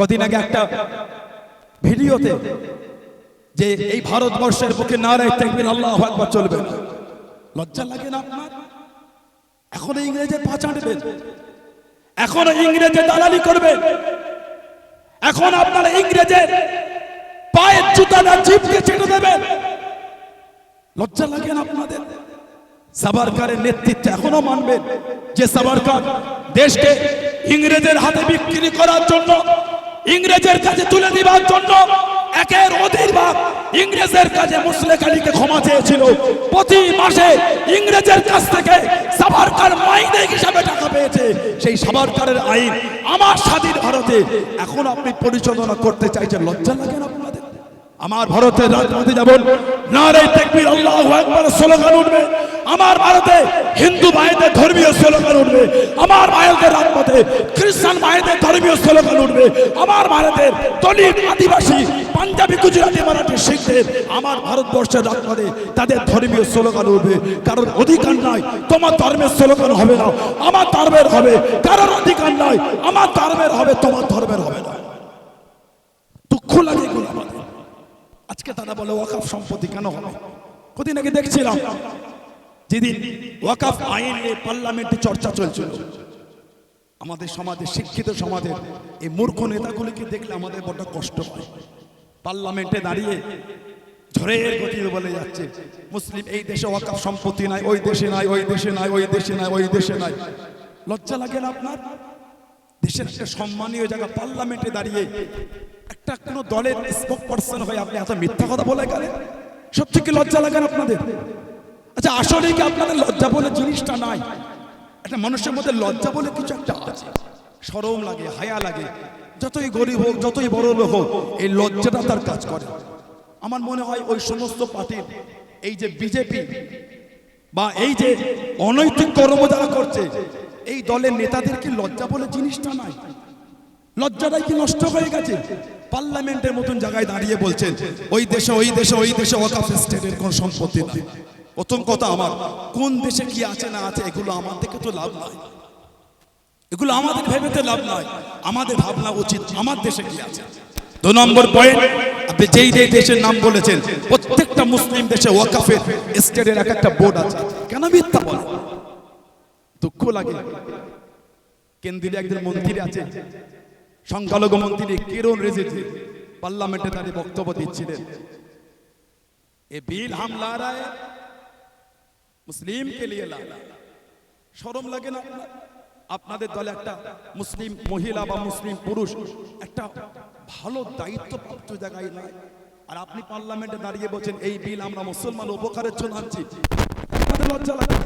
কদিন আগে একটা ভিডিওতে যে এই ভারতবর্ষের বুকে নারায়ে তাকবীর আল্লাহু আকবার চলবে না, লজ্জা লাগে না আপনার? এখন ইংরেজের পা চাটবেন, এখন ইংরেজের দালালি করবেন, এখন আপনারা ইংরেজের পায়ের জুতাটা জিভকে চেটে দেবেন, লজ্জা লাগে না আপনাদের? সাভারকারের নেতৃত্বে এখনো মানবেন যে সাভারকার দেশকে ইংরেজের হাতে বিক্রি করার জন্য, ইংরেজের কাছে তুলে দেওয়ার জন্য একের অধিক ভাগ ইংরেজের কাছে মুসলেক আলীকে ক্ষমা চেয়েছিল। প্রতি মাসে ইংরেজের কাছ থেকে সাভারকার মাইনে হিসাবে টাকা পেয়েছে। সেই সাভারকারের আইন আমার স্বাধীন ভারতে এখন আপনি পরিচালনা করতে চাইছেন, লজ্জা লাগে না আপনাদের? আমার ভারতের রাজপথে যেমন নারায়ে তাকবীর আল্লাহু আকবার স্লোগান উঠবে, আমার ভারতে হিন্দু ভাইদের ধর্মীয় স্লোগান উঠবে, আমার ভারতের রাজপথে খ্রিস্টান ভাইদের ধর্মীয় স্লোগান উঠবে, আমার ভারতের দলিত, আদিবাসী, পাঞ্জাবি, গুজরাটি, মারাঠি, শিখদের আমার ভারতবর্ষের রাজপথে তাদের ধর্মীয় স্লোগান উঠবে। কারোর অধিকার নাই তোমার ধর্মের স্লোগান হবে না, আমার ধর্মের হবে। কারোর অধিকার নাই আমার ধর্মের হবে, তোমার ধর্মের হবে না। দুঃখ লাগে এগুলো আমাদের। আজকে তারা বলে ওয়াকফ সম্পত্তি কেন হবে? কদিন আগে দেখছিলাম যেদিন ওয়াকফ আইন নিয়ে পার্লামেন্টে চর্চা চলছিল, আমাদের সমাজে, শিক্ষিত সমাজের এই মূর্খ নেতাগুলিকে দেখলে আমাদের বড় কষ্ট হয়। পার্লামেন্টে দাঁড়িয়ে ঝড়ের গতিতে বলে যাচ্ছে মুসলিম এই দেশে ওয়াকফ সম্পত্তি নাই, ওই দেশে নাই, ওই দেশে নাই, ওই দেশে নাই, ওই দেশে নাই। লজ্জা লাগে না আপনার? দেশের একটা সম্মানীয় জায়গা পার্লামেন্টে দাঁড়িয়ে একটা কোন দলের স্পোকপারসন হয়ে আপনি এত মিথ্যা কথা বলে গেলেন, সত্যি কি লজ্জা লাগে না আপনাদের? আচ্ছা, আসলে কি আপনাদের লজ্জা বলে জিনিসটা নাই? একটা মানুষের মধ্যে লজ্জা বলে কিছু একটা আছে, শরম লাগে, হায়া লাগে। যতই গরিব হোক, যতই বড় লোক হোক, এই লজ্জাটা তার কাজ করে। আমার মনে হয় ওই সমস্ত পার্টির এই যে বিজেপি বা এই যে অনৈতিক কর্ম যারা করছে, এই দলের নেতাদের কি লজ্জা বলে জিনিসটা নাই? লজ্জাটাই কি নষ্ট হয়ে গেছে? পার্লামেন্টের মতন জায়গায় দাঁড়িয়ে বলছেন ওই দেশে, ওই দেশে, ওই দেশে ওয়াকফ স্টেটের কোন সম্পত্তি নাই। প্রথম কথা, আমার কোন দেশে কি আছে না আছে এগুলো আমার থেকে তো লাভ নাই, এগুলো আমাদের ভেবেতে লাভ নাই। আমাদের ভাবনা উচিত আমার দেশে কি আছে। 2 নম্বর পয়েন্ট, আপনি যেই যেই দেশের নাম বলেছেন প্রত্যেকটা মুসলিম দেশে ওয়াকফের স্টেটের এক একটা বোর্ড আছে। কেন মিথ্যা বলে? দুঃখ লাগে। কেন্দ্রীয় একজন মন্ত্রী আছে, সংখ্যালঘু মন্ত্রী কিরণ রিজিজু, পার্লামেন্টে দাঁড়িয়ে বক্তব্য দিচ্ছিলেন, এ বিল হাম লা রা হ্যায় মুসলিম কে লিয়ে লা রা। শরম লাগে না আপনার? আপনাদের দলে একটা মুসলিম মহিলা বা মুসলিম পুরুষ একটা ভালো দায়িত্বপ্রাপ্ত জায়গায় নাই, আর আপনি পার্লামেন্টে দাঁড়িয়ে বলছেন এই বিল আমরা মুসলমান উপকারের জন্য আনছি। আপনাদের লজ্জা লাগে?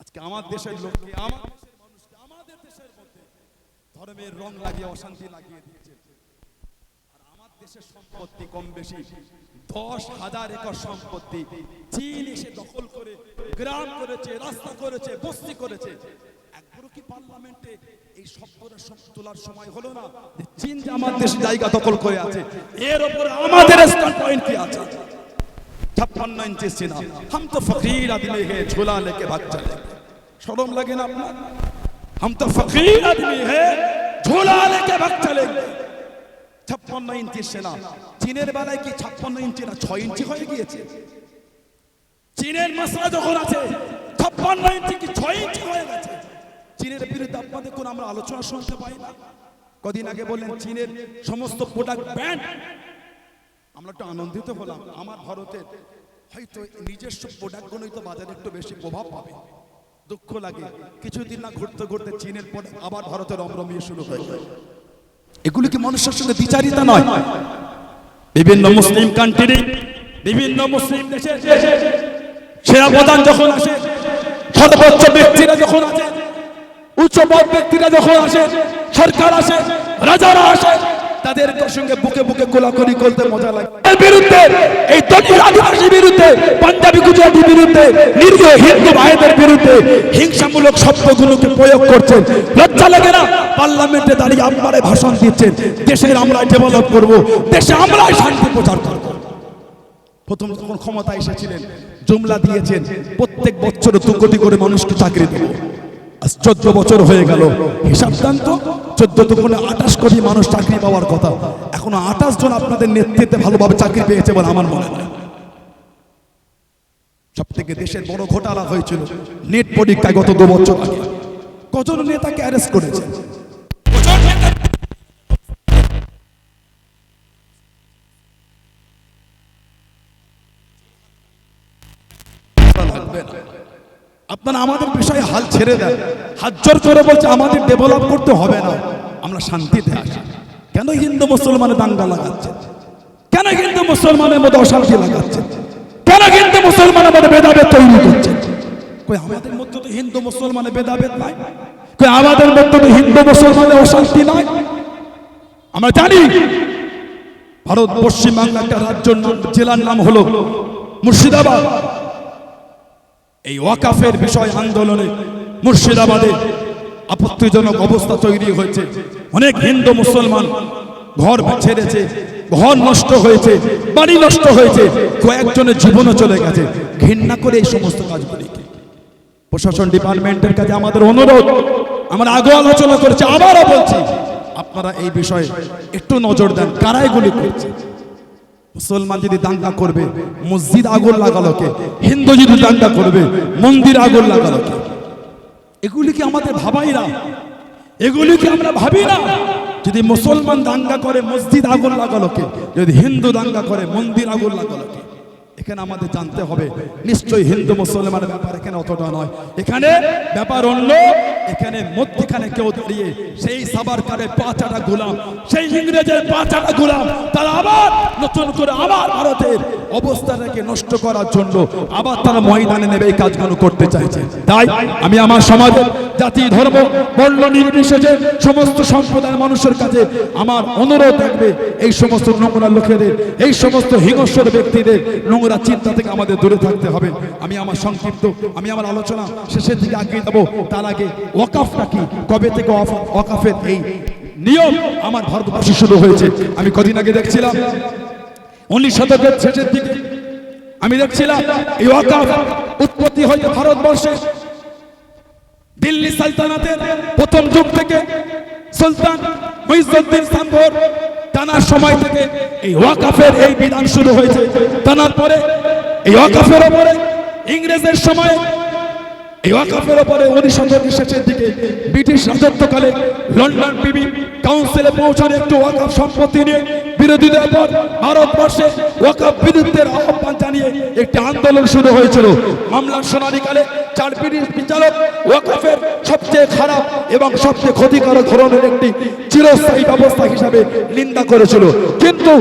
আজকে আমার দেশের লোককে, আমার দেশের মানুষকে, আমাদের দেশের মধ্যে ধর্মের রং লাগিয়ে অশান্তি লাগিয়ে দিচ্ছে। আর আমার দেশের সম্পত্তি কম বেশি 10,000 একর সম্পত্তি চীন এসে দখল করে গ্রাম করেছে, রাস্তা করেছে, বস্তি করেছে। একবারও কি পার্লামেন্টে এই শব্দটা তোলার সময় হলো না যে চীন যে আমার দেশে জায়গা দখল করে আছে, এর উপরে আমাদের স্ট্যান্ড পয়েন্ট কি আছে? 56 ইঞ্চি সিনা, হাম তো ফকির আদমি হে ঝোলা লেকে ভাগ চলে। শরম লাগে না আপনার? हम तो फकीर आदमी है, झोला लेके भाग चलेंगे। 56 ইঞ্চি সেনা। চীনের বেলায় কি 56 ইঞ্চি না 6 ইঞ্চি হয়ে গিয়েছে? চীনের মশলা যখন আছে 56 ইঞ্চি কি 6 ইঞ্চি হয়ে গেছে? চীনের বিরুদ্ধে আপনাদের কোন আমরা আলোচনা শুনতে পাই না। কদিন আগে বললেন চীনের সমস্ত প্রোডাক্ট ব্যান। আমরা একটু আনন্দিত হলাম, আমার ভারতের হয়তো নিজস্ব প্রোডাক্টগুলোই তো বাজারে একটু বেশি প্রভাব পাবে। দুঃখ লাগে, কিছুদিন না ঘুরতে ঘুরতে চীনের পরে আবার ভারতের রমরমিয়ে শুরু হয়ে যায়। এগুলি কি মানুষের সঙ্গে বিচারিতা নয়? বিভিন্ন মুসলিম কান্ট্রি, বিভিন্ন মুসলিম দেশে সেনাপ্রধান যখন আসে, সর্বোচ্চ ব্যক্তিরা যখন আসে, উচ্চপদ ব্যক্তিরা যখন আসে, সরকার আসে, রাজারা আসে, তাদের সঙ্গে বুকে বুকে কোলাকুলি করতে মজা লাগে। এর বিরুদ্ধে, এই দলিত আদিবাসী বিরুদ্ধে, পাঞ্জাবি, গুজরাটি বিরুদ্ধে, নিরীহ হিন্দু ভাইদের বিরুদ্ধে হিংসামূলক শব্দগুলোকে প্রয়োগ করছেন। লজ্জা লাগে না? পার্লামেন্টে দাঁড়িয়ে আপনারা ভাষণ দিচ্ছেন দেশের আমরা ডেভেলপ করব, দেশে আমরাই শান্তি প্রচার করব। প্রথম যখন ক্ষমতা এসেছিলেন জুমলা দিয়েছেন প্রত্যেক বছর 2 কোটি করে মানুষকে চাকরি দেব। আজ 14 বছর হয়ে গেল, হিসাব দেন তো, 14 দুগুণে 28 কোটি মানুষ চাকরি পাওয়ার কথা, এখনো 28 জন আপনাদের নেতৃত্বে ভালোভাবে চাকরি পেয়েছে বলে আমার মনে হয়। সব থেকে দেশের বড় ঘোটালা হয়েছিল নেট পরীক্ষায় গত 2 বছর আগে। কজন নেতাকে অ্যারেস্ট করেছে? আপনারা আমাদের বিষয়ে হাল ছেড়ে দেন, হাত জোর করে বলছে আমাদের ডেভেলপ করতে হবে না, আমরা শান্তিতে আসি। কেন হিন্দু মুসলমানের দাঙ্গা লাগাচ্ছে? কেন হিন্দু মুসলমানের মধ্যে অশান্তি লাগাচ্ছে? কেন হিন্দু মুসলমানের মধ্যে ভেদাভেদ তৈরি করছে? কই আমাদের মধ্যে তো হিন্দু মুসলমানের ভেদাভেদ নাই, কই আমাদের মধ্যে তো হিন্দু মুসলমানের অশান্তি নাই। আমরা জানি ভারত পশ্চিমবাংলা একটা রাজ্যের নাম, জেলার নাম হলো মুর্শিদাবাদ। এই ওয়াকাফের বিষয় আন্দোলনে মুর্শিদাবাদে আপত্তিজনক অবস্থা তৈরি হয়েছে। অনেক হিন্দু মুসলমান ঘর ছেড়েছে, ঘর নষ্ট হয়েছে, বাড়ি নষ্ট হয়েছে, কয়েকজনের জীবনও চলে গেছে। ঘৃণা করে এই সমস্ত কাজগুলিকে প্রশাসন ডিপার্টমেন্টের কাছে আমাদের অনুরোধ, আমরা আগে আলোচনা করেছি, আবারও বলছি, আপনারা এই বিষয়ে একটু নজর দেন। কারা এগুলি করছে? মুসলমান যদি দাঙ্গা করবে মসজিদ আগুন লাগালো কে? হিন্দু যদি দাঙ্গা করবে মন্দির আগুন লাগালো কে? এগুলি কি আমাদের ভাবাই না? এগুলি কি আমরা ভাবি না? যদি মুসলমান দাঙ্গা করে মসজিদ আগুন লাগালো কে? যদি হিন্দু দাঙ্গা করে মন্দির আগুন লাগালো কে? এখানে আমাদের জানতে হবে, নিশ্চয়ই হিন্দু মুসলমানের ব্যাপার এখানে অতটা নয়, এখানে ব্যাপার অন্য। এখানে মধ্যখানে কেউ দাঁড়িয়ে সেই সাবারকারের পাঁচাটা গোলাম, সেই ইংরেজের পাঁচাটা গোলাম, তারা আবার নতুন করে আবার ভারতের অবস্থাটাকে নষ্ট করার জন্য আবার তারা ময়দানে নেবে এই কাজগুলো করতে চাইছে। তাই আমি আমার সমাজের জাতি ধর্ম বর্ণ নির্বিশেষে সমস্ত সম্প্রদায়ের মানুষের কাছে আমার অনুরোধ থাকবে, এই সমস্ত নোংরা লোকেদের, এই সমস্ত হিংস্র ব্যক্তিদের নোংরা চিন্তা থেকে আমাদের দূরে থাকতে হবে। আমি আমার আলোচনা শেষের দিকে আগিয়ে যাবো। তার আগে ওয়াকাফটা কি, কবে থেকে ওয়াকাফের এই নিয়ম আমার ভারতবর্ষে শুরু হয়েছে? আমি কদিন আগে দেখছিলাম 19 শতকের শেষের দিকে আমি দেখছিলাম এই ওয়াকাফ উৎপত্তি হয়েছে ভারতবর্ষে দিল্লি সালতানাতের প্রথম যুগ থেকে। সুলতান মুইজউদ্দিন শামভোর টানার সময় থেকে এই ওয়াকাফের এই বিধান শুরু হয়েছে। টানার পরে এই ওয়াকাফের উপরে ইংরেজের সময় এই ওয়াকাফের উপরে 19 শতকের শেষের দিকে ব্রিটিশ রাজত্বকালে লন্ডন প্রিভি কাউন্সিলে পৌঁছানো একটু ওয়াকাফ সম্পত্তি নিয়ে বিরোধীদের পর ভারতবর্ষে ওয়াকাফ বিরুদ্ধের আহ্বান জানিয়ে একটি আন্দোলন শুরু হয়েছিল। মামলার শুনানিকালে 4 ব্রিটিশ বিচারক ওয়াকাফের সবচেয়ে খারাপ এবং সবচেয়ে ক্ষতিকারক ধরনের একটি চিরস্থায়ী ব্যবস্থা হিসাবে নিন্দা করেছিল। কিন্তু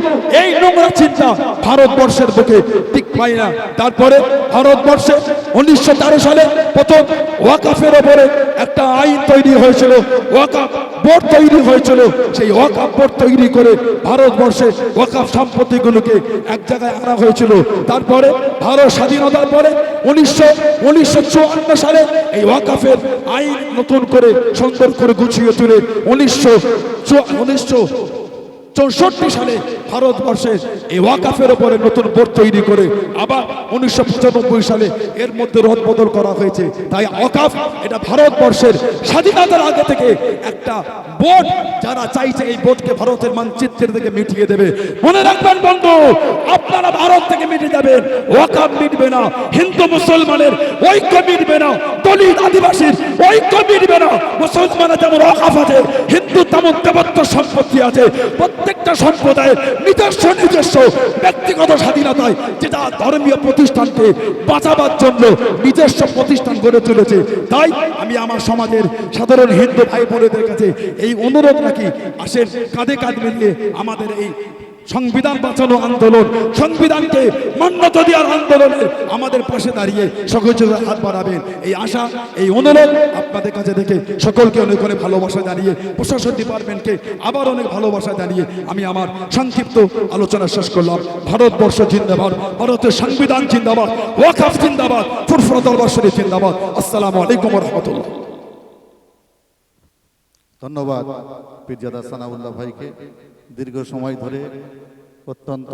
এই নোংরা চিন্তা ভারতবর্ষের বুকে ঠিক পায় না। তারপরে ভারতবর্ষে 1913 সালে প্রথম ওয়াকাফের উপরে একটা আইন তৈরি হয়েছিল, ওয়াকাফ বোর্ড তৈরি হয়েছিল। সেই ওয়াকাফ বোর্ড তৈরি করে ভারতবর্ষে ওয়াকাফ সম্পত্তিগুলোকে এক জায়গায় আনা হয়েছিল। তারপরে ভারত স্বাধীনতার পরে 1954 সালে এই ওয়াকাফের আইন নতুন করে সুন্দর করে গুছিয়ে তুলে 1964 সালে ভারতবর্ষে এই ওয়াকাফের উপরে নতুন বোর্ড তৈরি করে আবার 1995 সালে এর মধ্যে রদবদল করা হয়েছে। তাই ওয়াকাফ এটা ভারতবর্ষের স্বাধীনতার আগে থেকে একটা বোর্ড, যারা চাইছে এই বোর্ডকে ভারতের মানচিত্রের থেকে মিটিয়ে দেবে। মনে রাখবেন বন্ধু, আপনারা ভারত থেকে মিটে যাবেন, ওয়াকাফ মিটবে না। হিন্দু মুসলমানের ঐক্য মিটবে না, দলিত আদিবাসীর ঐক্য মিটবে না। মুসলমানের যেমন ওয়াকাফ আছে, হিন্দু তেমন দেবত্ব সম্পত্তি আছে। প্রত্যেকটা সম্প্রদায়ের নিজস্ব ব্যক্তিগত স্বাধীনতায় যেটা ধর্মীয় প্রতিষ্ঠানকে বাঁচাবার জন্য নিজস্ব প্রতিষ্ঠান গড়ে তুলেছে। তাই আমি আমার সমাজের সাধারণ হিন্দু ভাই বোনেদের কাছে এই অনুরোধ রাখি, আসেন কাঁধে কাঁধ মিলিয়ে আমাদের এই সংবিধান বাঁচানো আন্দোলন, সংবিধানকে মান্যতা দেওয়ার আন্দোলনে আমাদের পাশে দাঁড়িয়ে সহযোগিতার হাত বাড়াবেন, এই আশা, এই অনুরোধ আপনাদের কাছে দেখে সকলকে অনেক অনেক ভালোবাসা জানিয়ে, প্রশাসন ডিপার্টমেন্টকে আবার অনেক ভালোবাসা জানিয়ে আমি আমার সংক্ষিপ্ত আলোচনা শেষ করলাম। ভারতবর্ষ জিন্দাবাদ, ভারতের সংবিধান জিন্দাবাদ, ওয়াকাফ জিন্দাবাদ, ফুরফুরা দরবার শরীফ জিন্দাবাদ। আসসালামু আলাইকুম ওয়া রাহমাতুল্লাহ। ধন্যবাদ পীরজাদা সানাউল্লাহ ভাইকে, দীর্ঘ সময় ধরে অত্যন্ত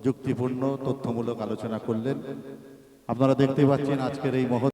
যুক্তিপূর্ণ তথ্যমূলক আলোচনা করলেন। আপনারা দেখতে পাচ্ছেন আজকের এই মহৎ